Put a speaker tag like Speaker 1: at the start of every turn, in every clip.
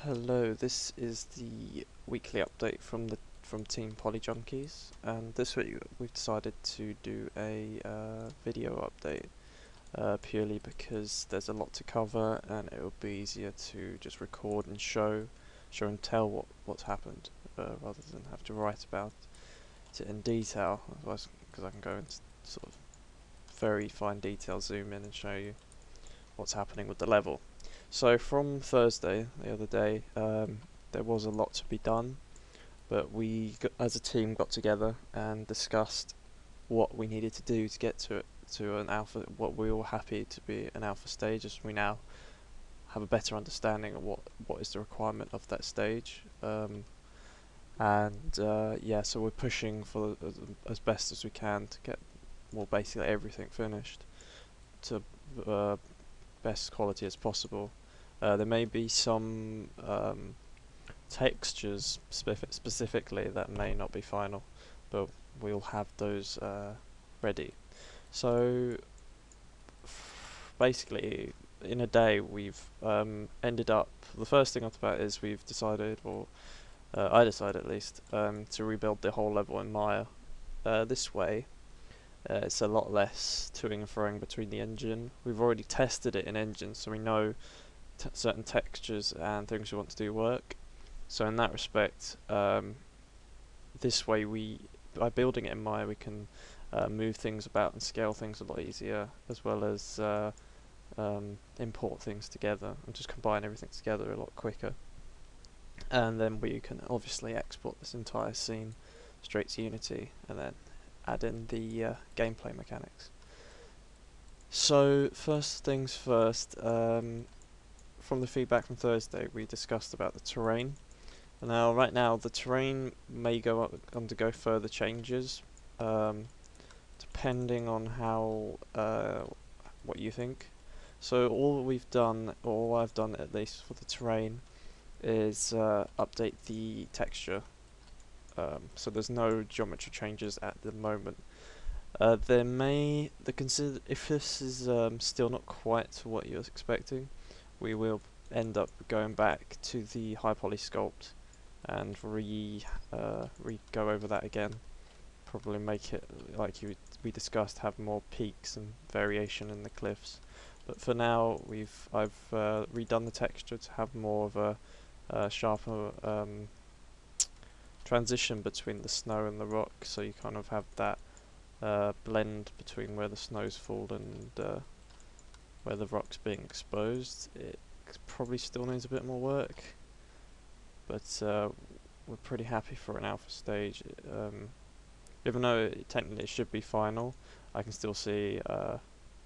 Speaker 1: Hello, this is the weekly update from Team PolyJunkies, and this week we've decided to do a video update purely because there's a lot to cover, and it will be easier to just record and show and tell what's happened rather than have to write about it in detail. Otherwise, because I can go into sort of very fine detail, zoom in and show you what's happening with the level. So from Thursday, the other day, there was a lot to be done, but as a team, got together and discussed what we needed to do to get to an alpha. What we were happy to be an alpha stage, as we now have a better understanding of what is the requirement of that stage. Yeah, so we're pushing for as best as we can to get basically everything finished to best quality as possible. There may be some textures specifically that may not be final, but we'll have those ready. So basically, in a day, we've ended up. The first thing I thought about is we've decided, or I decided at least, to rebuild the whole level in Maya. This way, it's a lot less toing and froing between the engine. We've already tested it in engine, so we know certain textures and things we want to do work. So in that respect, this way by building it in Maya, we can move things about and scale things a lot easier, as well as import things together and just combine everything together a lot quicker. And then we can obviously export this entire scene straight to Unity and then add in the gameplay mechanics. So first things first, from the feedback from Thursday, we discussed about the terrain. Now, right now, the terrain may undergo further changes, depending on how what you think. So all I've done at least for the terrain, is update the texture. So there's no geometry changes at the moment. If this is still not quite what you're expecting, we will end up going back to the high poly sculpt and go over that again. Probably make it like we discussed, have more peaks and variation in the cliffs. But for now, I've redone the texture to have more of a sharper transition between the snow and the rock, so you kind of have that blend between where the snow's fallen and where the rock's being exposed. It probably still needs a bit more work, but we're pretty happy for an alpha stage. Even though technically it should be final, I can still see at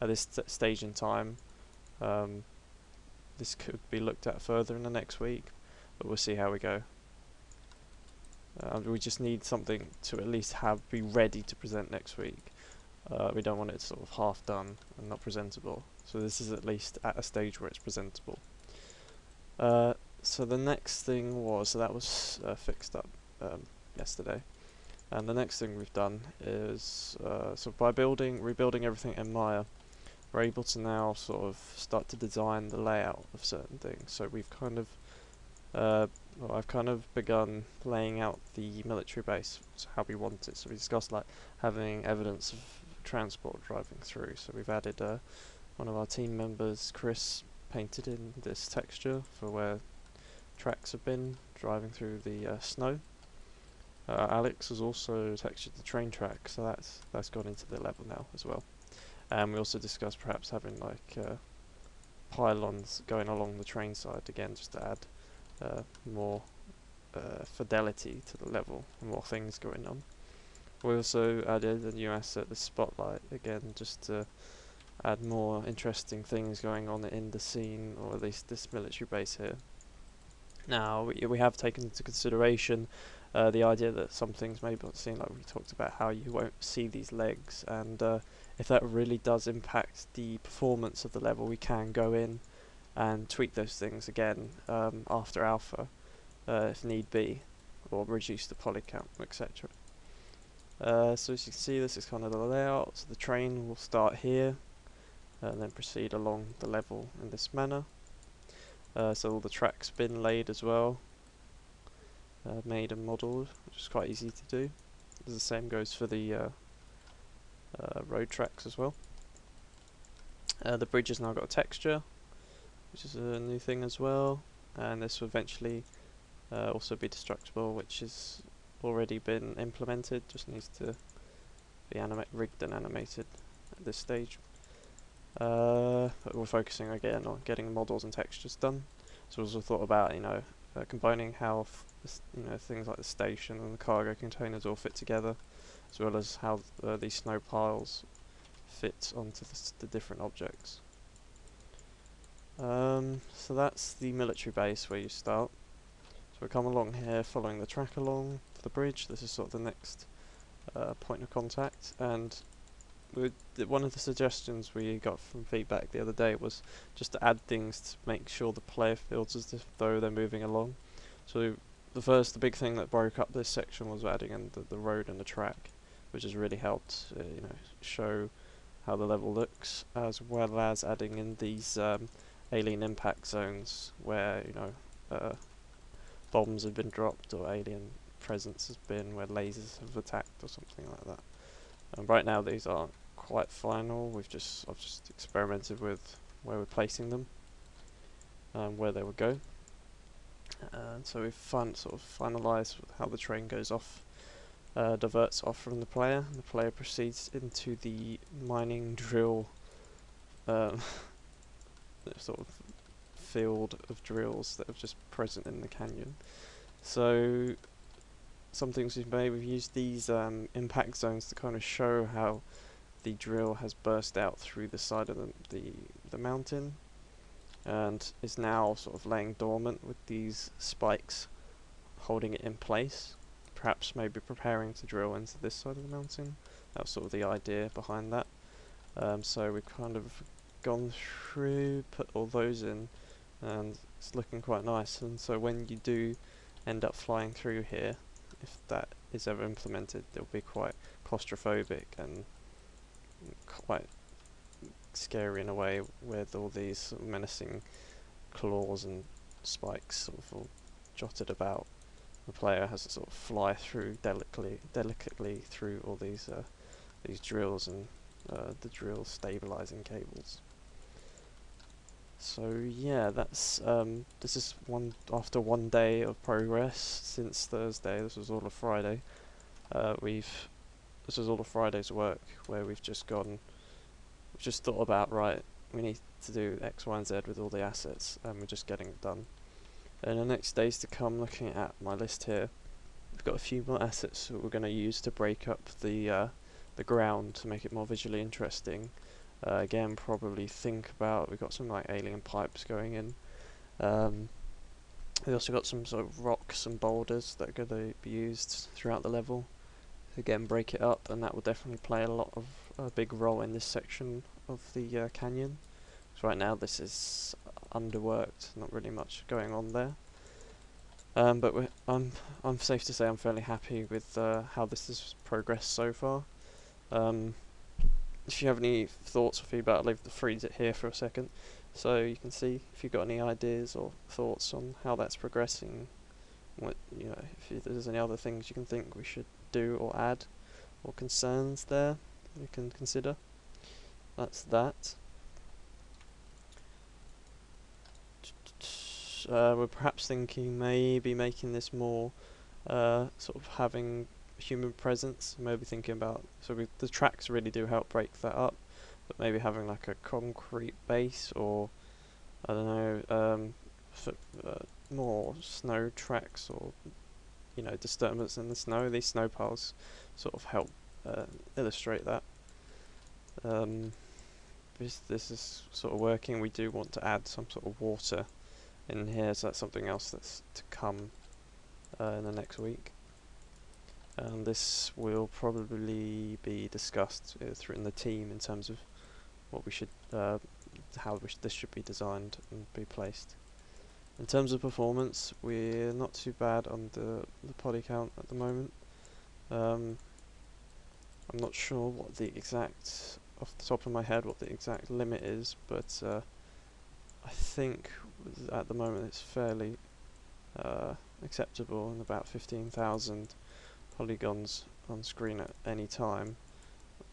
Speaker 1: this stage in time, this could be looked at further in the next week, but we'll see how we go. We just need something to at least be ready to present next week. We don't want it sort of half done and not presentable. So this is at least at a stage where it's presentable. So the next thing was, that was fixed up yesterday. And the next thing we've done is, so by rebuilding everything in Maya, we're able to now sort of start to design the layout of certain things. So we've kind of, I've kind of begun laying out the military base, so how we want it. So we discussed like having evidence of transport driving through. So we've added one of our team members, Chris, painted in this texture for where tracks have been driving through the snow. Alex has also textured the train track, so that's gone into the level now as well. And we also discussed perhaps having like pylons going along the train side again, just to add more fidelity to the level, more things going on. We also added a new asset, the spotlight, again just to add more interesting things going on in the scene, or at least this military base here. Now we have taken into consideration the idea that some things may not seem, like we talked about how you won't see these legs, and if that really does impact the performance of the level, we can go in and tweak those things again after alpha if need be, or reduce the poly count, etc. So as you can see, this is kind of the layout. So the train will start here and then proceed along the level in this manner. So all the track's been laid as well, made and modelled, which is quite easy to do. The same goes for the road tracks as well. The bridge has now got a texture, which is a new thing as well, and this will eventually also be destructible, which has already been implemented, just needs to be rigged and animated at this stage. But we're focusing again on getting models and textures done. So as I thought about, combining how things like the station and the cargo containers all fit together, as well as how these snow piles fit onto the different objects. So that's the military base where you start. So we come along here, following the track along to the bridge. This is sort of the next point of contact, and one of the suggestions we got from feedback the other day was just to add things to make sure the player feels as though they're moving along. So the big thing that broke up this section was adding in the road and the track, which has really helped show how the level looks, as well as adding in these alien impact zones where bombs have been dropped or alien presence has been, where lasers have attacked or something like that. And right now these aren't quite final. I've just experimented with where we're placing them and where they will go. And so we've sort of finalised how the train goes off, diverts off from the player, and the player proceeds into the mining drill sort of field of drills that are just present in the canyon. So some things we've used these impact zones to kind of show how the drill has burst out through the side of the mountain, and is now sort of laying dormant with these spikes holding it in place, perhaps maybe preparing to drill into this side of the mountain. That was sort of the idea behind that. So we've kind of gone through, put all those in, and it's looking quite nice. And so when you do end up flying through here, if that is ever implemented, it'll be quite claustrophobic and quite scary in a way, with all these sort of menacing claws and spikes sort of all jotted about. The player has to sort of fly through delicately through all these drills and the drill stabilizing cables. So yeah, that's this is after 1 day of progress since Thursday. This was all of Friday. This was all of Friday's work, where we've just thought about, right, we need to do X, Y, and Z with all the assets, and we're just getting it done. And the next days to come, looking at my list here, we've got a few more assets that we're going to use to break up the ground to make it more visually interesting. Again, probably think about, we've got some like alien pipes going in. We also got some sort of rocks and boulders that are going to be used throughout the level. Again, break it up, and that will definitely play a big role in this section of the canyon. So right now this is underworked, not really much going on there. But I'm safe to say I'm fairly happy with how this has progressed so far. If you have any thoughts or feedback, I'll leave the freeze it here for a second, so you can see if you've got any ideas or thoughts on how that's progressing. If there's any other things you can think we should do or add, or concerns there you can consider. That's that. We're perhaps thinking maybe making this more sort of having human presence. Maybe thinking about, the tracks really do help break that up, but maybe having like a concrete base, or I don't know, more snow tracks, or disturbance in the snow. These snow piles sort of help illustrate that. This is sort of working. We do want to add some sort of water in here, so that's something else that's to come in the next week. And this will probably be discussed in the team in terms of what we should, this should be designed and be placed. In terms of performance, we're not too bad on the poly count at the moment. I'm not sure what the exact, off the top of my head, what the exact limit is, but I think at the moment it's fairly acceptable, and about 15,000 polygons on screen at any time.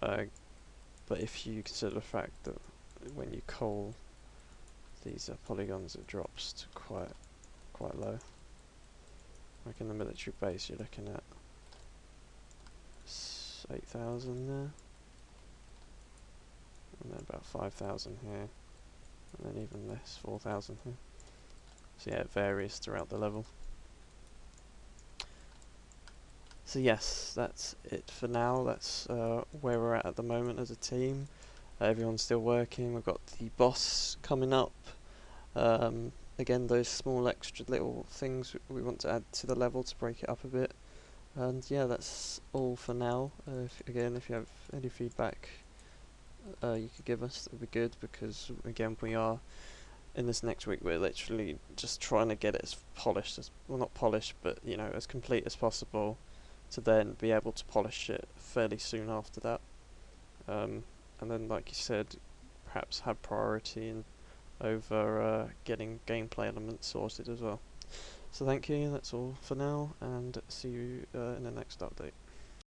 Speaker 1: But if you consider the fact that when you cull these polygons, it drops to quite low. Like in the military base, you're looking at 8,000 there, and then about 5,000 here, and then even less, 4,000 here. So yeah, it varies throughout the level. So yes, that's it for now. That's where we're at the moment as a team. Everyone's still working. We've got the boss coming up. Again, those small extra little things we want to add to the level to break it up a bit. And yeah, that's all for now. If you have any feedback you could give us, that would be good, because again, we are in this next week, we're literally just trying to get it as polished as, well, not polished, but you know, as complete as possible, to then be able to polish it fairly soon after that. And then, like you said, perhaps have priority over getting gameplay elements sorted as well. So thank you, that's all for now, and see you in the next update.